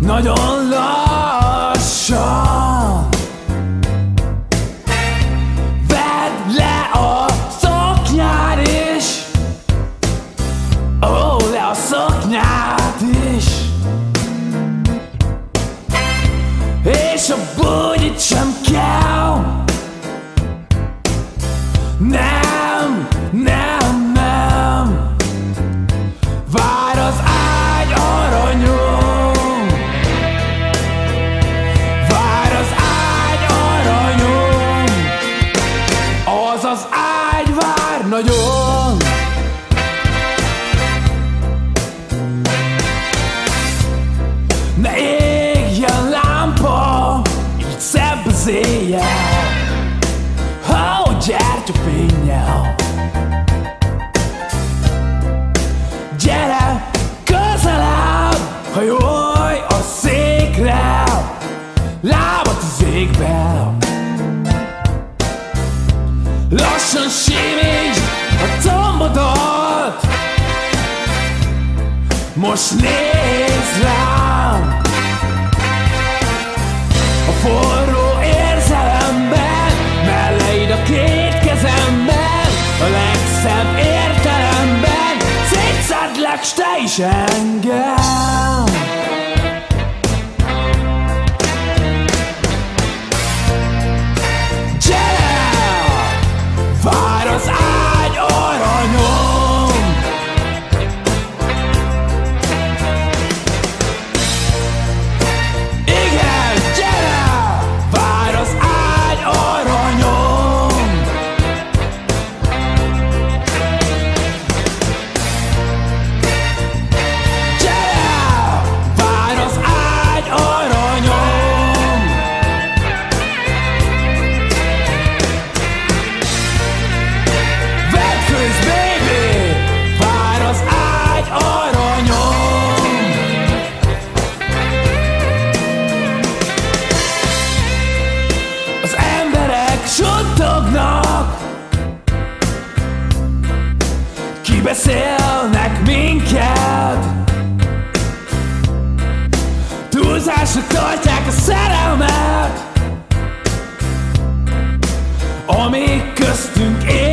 nagyon lassan. Vedd le a szoknyád is, ó, le a szoknyád is, és a bugyit sem kell. Nem, nem, nem, vár az ágy aranyom, vár az ágy aranyom, az az ágy vár nagyon. Ne égjen lámpa, így szebb az éjjel, ó, gyertyafénnyel. Gyere közelebb, hajolj a székre, lábad az égbe. Lassan simítsd a tombodat, most nézd rám. A forró érzelemben, melleid a két kezemben, a legszebb értelemben szétszedlek, s te is engem. Gyere, vár az ágy aranyom, igen, gyere, vár az ágy aranyom. Gyere, vár az ágy aranyom. Vetkőz, baby, vár az ágy aranyom. Az emberek suttognak, kibeszélnek minket, túlzásnak tartják a szerelmet, amíg köztünk él.